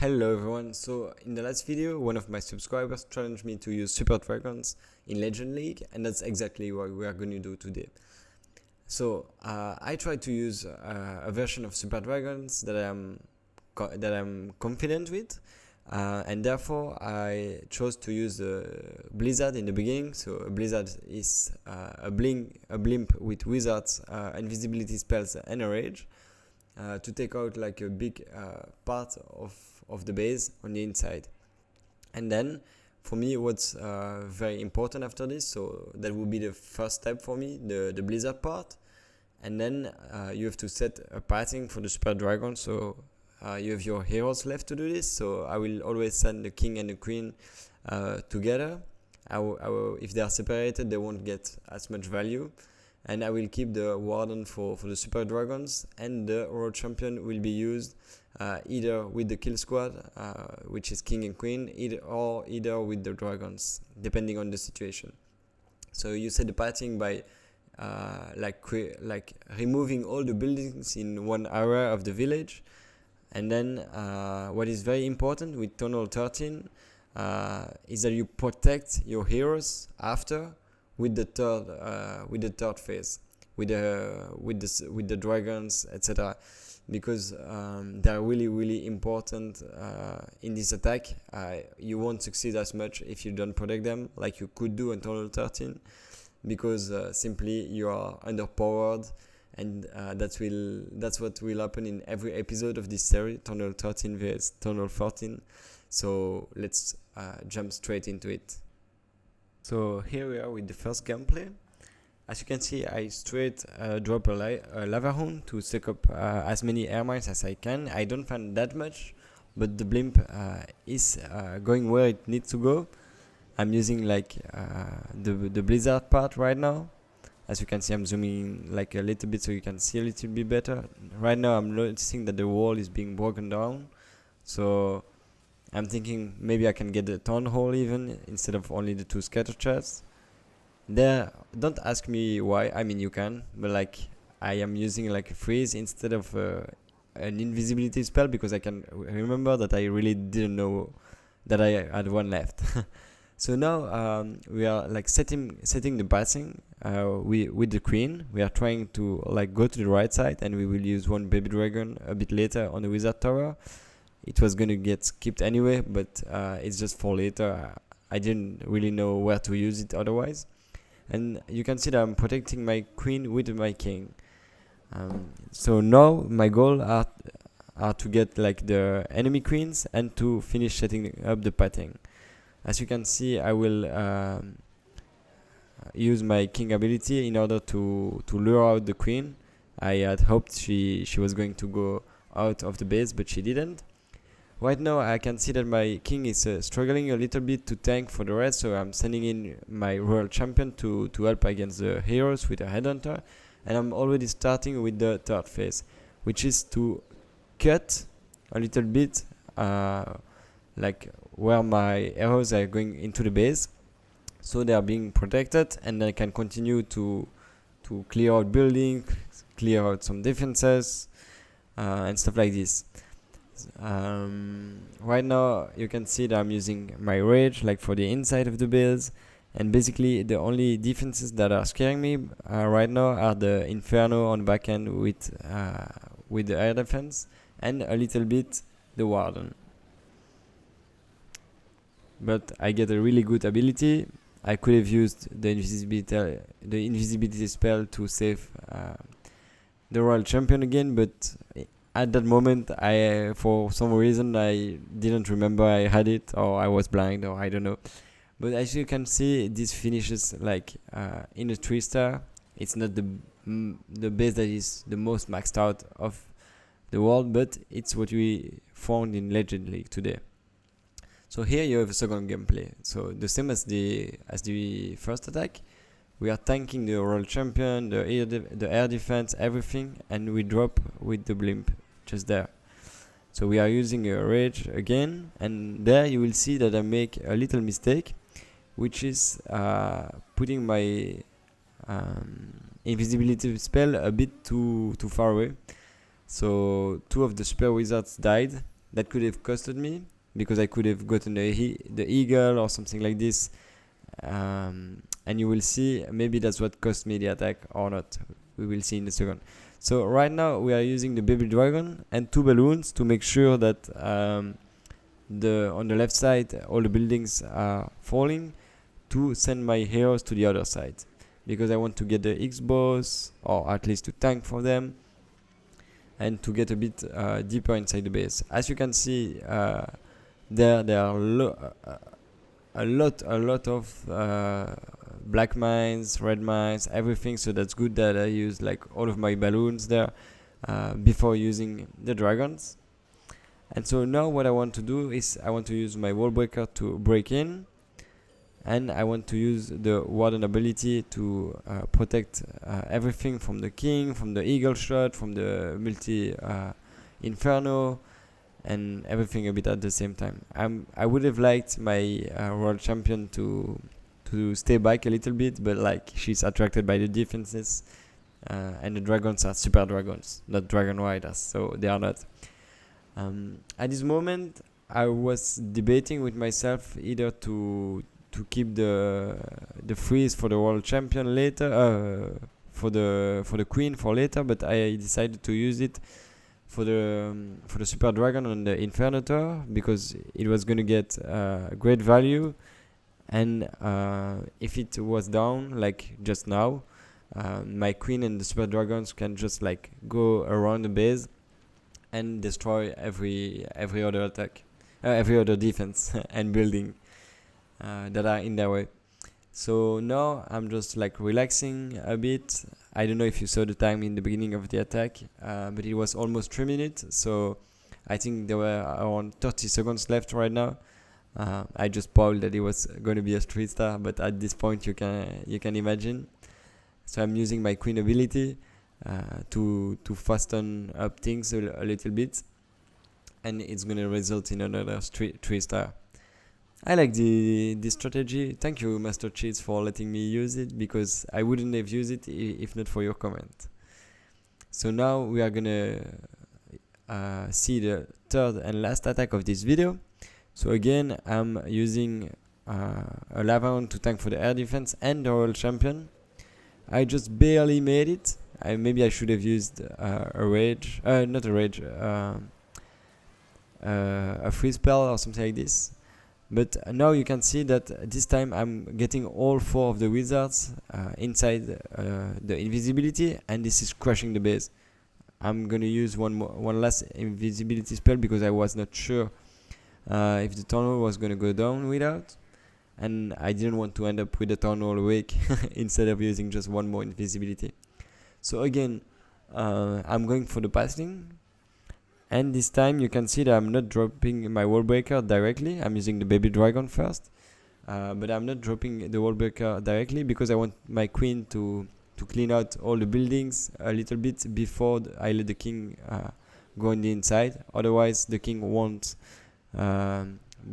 Hello everyone, so in the last video one of my subscribers challenged me to use Super Dragons in Legend League, and that's exactly what we are going to do today. So I tried to use a version of Super Dragons that I'm confident with, and therefore I chose to use the Blizzard in the beginning. So a Blizzard is a blimp with wizards, invisibility spells and a rage. To take out like a big part of the base on the inside. And then for me what's very important after this, so that will be the first step for me, the Blizzard part. And then you have to set a pathing for the Super Dragon, so you have your heroes left to do this. So I will always send the king and the queen together. If they are separated, they won't get as much value. And I will keep the Warden for the Super Dragons, and the Royal Champion will be used either with the Kill Squad, which is King and Queen, either with the Dragons, depending on the situation. So you set the pathing by like removing all the buildings in one area of the village. And then what is very important with Th13 is that you protect your heroes after with the third phase, with the dragons, etc. Because they are really important in this attack. You won't succeed as much if you don't protect them like you could do in Th13, because simply you are underpowered, and that's what will happen in every episode of this series, Th13 vs Th14. So let's jump straight into it. So here we are with the first gameplay. As you can see, I straight drop a lava hound to stack up as many air mines as I can. I don't find that much, but the blimp is going where it needs to go. I'm using like the Blizzard part right now. As you can see, I'm zooming like a little bit so you can see a little bit better. Right now I'm noticing that the wall is being broken down, so I'm thinking maybe I can get the town hall even instead of only the 2 scatter chests. There, don't ask me why. I mean, you can, but like I am using like a freeze instead of an invisibility spell, because I can remember that I really didn't know that I had one left. So now we are like setting the passing with the queen. We are trying to like go to the right side, and we will use one baby dragon a bit later on the wizard tower. It was going to get skipped anyway, but it's just for later. I didn't really know where to use it otherwise. And you can see that I'm protecting my queen with my king. So now my goal are to get like the enemy queens and to finish setting up the pathing. As you can see, I will use my king ability in order to lure out the queen. I had hoped she was going to go out of the base, but she didn't. Right now I can see that my king is struggling a little bit to tank for the rest, so I'm sending in my Royal Champion to help against the heroes with a Headhunter. And I'm already starting with the third phase, which is to cut a little bit like where my arrows are going into the base, so they are being protected, and I can continue to clear out buildings, clear out some defenses, and stuff like this. Right now you can see that I'm using my rage like for the inside of the base, and basically the only defenses that are scaring me right now are the Inferno on the back end with the air defense, and a little bit the Warden. But I get a really good ability. I could have used the invisibility spell to save the Royal Champion again, but at that moment, for some reason I didn't remember I had it, or I was blind, or I don't know. But as you can see, this finishes like in a 3-star. It's not the base that is the most maxed out of the world, but it's what we found in Legend League today. So here you have a second gameplay. So the same as the first attack. We are tanking the Royal Champion, the air defense, everything, and we drop with the blimp just there. So we are using a rage again, and there you will see that I make a little mistake, which is putting my invisibility spell a bit too far away. So 2 of the super wizards died that could have costed me, because I could have gotten the eagle or something like this. And you will see, maybe that's what cost me the attack or not. We will see in a second. So right now we are using the baby dragon and 2 balloons to make sure that on the left side all the buildings are falling, to send my heroes to the other side, because I want to get the X-bows, or at least to tank for them, and to get a bit deeper inside the base. As you can see, there are a lot of black mines, red mines, everything. So that's good that I use like all of my balloons there before using the dragons. And so now what I want to do is I want to use my wall breaker to break in, and I want to use the warden ability to protect everything from the king, from the eagle shot, from the multi inferno, and everything a bit at the same time. I would have liked my world champion to stay back a little bit, but like she's attracted by the defenses, and the dragons are super dragons, not dragon riders, so they are not. At this moment, I was debating with myself either to keep the freeze for the world champion later, for the queen for later, but I decided to use it for the super dragon on the inferno tower, because it was going to get great value. And if it was down like just now, my queen and the super dragons can just like go around the base and destroy every other attack, every other defense and building that are in their way. So now I'm just like relaxing a bit. I don't know if you saw the time in the beginning of the attack, but it was almost 3 minutes. So I think there were around 30 seconds left right now. I just spoiled that it was going to be a 3-star, but at this point you can imagine. So I'm using my queen ability to fasten up things a little bit, and it's going to result in another 3-star. I like this strategy. Thank you, Master Cheats, for letting me use it, because I wouldn't have used it if not for your comment. So now we are gonna see the third and last attack of this video. So again, I'm using a lava hound to tank for the air defense and the royal champion. I just barely made it. Maybe I should have used a rage, not a rage, a free spell or something like this. But now you can see that this time I'm getting all 4 of the wizards inside the invisibility, and this is crushing the base. I'm gonna use one last invisibility spell, because I was not sure if the town hall was gonna go down without, and I didn't want to end up with the town hall awake instead of using just one more invisibility. So again, I'm going for the passing. And this time you can see that I'm not dropping my wall breaker directly. I'm using the baby dragon first, but I'm not dropping the wall breaker directly, because I want my queen to clean out all the buildings a little bit before I let the king go on the inside. Otherwise the king won't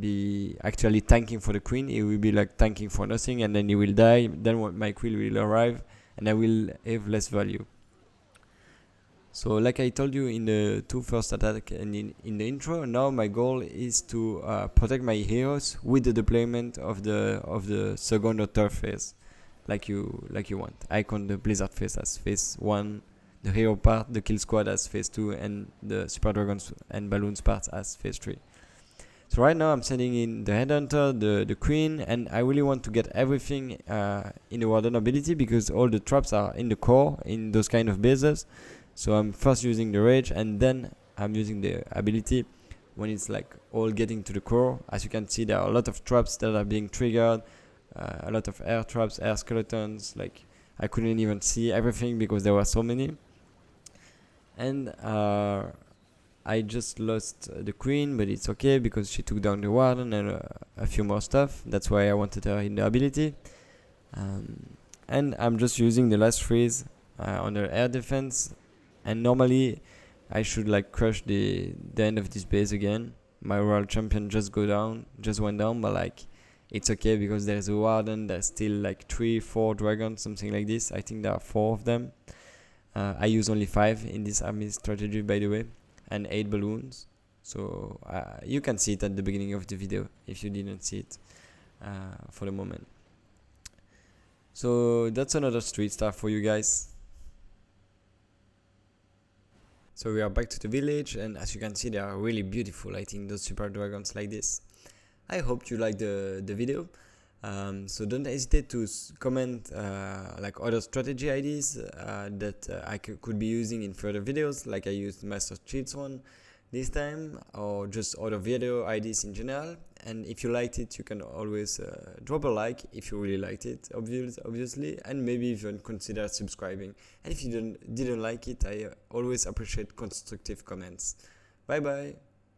be actually tanking for the queen. He will be like tanking for nothing, and then he will die. Then my queen will arrive and I will have less value. So like I told you in the 2 first attack and in the intro, now my goal is to protect my heroes with the deployment of the second or third phase, like you want. I count the blizzard phase as phase 1, the hero part, the kill squad as phase 2, and the super dragons and balloons part as phase 3. So right now I'm sending in the headhunter, the queen, and I really want to get everything in the warden ability, because all the traps are in the core in those kind of bases. So I'm first using the rage, and then I'm using the ability when it's like all getting to the core. As you can see, there are a lot of traps that are being triggered, a lot of air traps, air skeletons. Like I couldn't even see everything because there were so many. And I just lost the queen, but it's okay because she took down the warden and a few more stuff. That's why I wanted her in the ability. And I'm just using the last freeze on the air defense. And normally I should like crush the end of this base again. My royal champion just went down, but like it's okay because there's a warden. There's still like 3-4 dragons, something like this. I think there are 4 of them. I use only 5 in this army strategy, by the way, and 8 balloons. So you can see it at the beginning of the video if you didn't see it for the moment. So that's another street star for you guys. So we are back to the village, and as you can see, they are really beautiful. I think those super dragons like this. I hope you like the video. So don't hesitate to comment like other strategy ideas that I could be using in further videos, like I used Master Cheats one this time, or just other video ideas in general. And if you liked it, you can always drop a like if you really liked it, obviously, and maybe even consider subscribing. And if you didn't like it, I always appreciate constructive comments. Bye bye.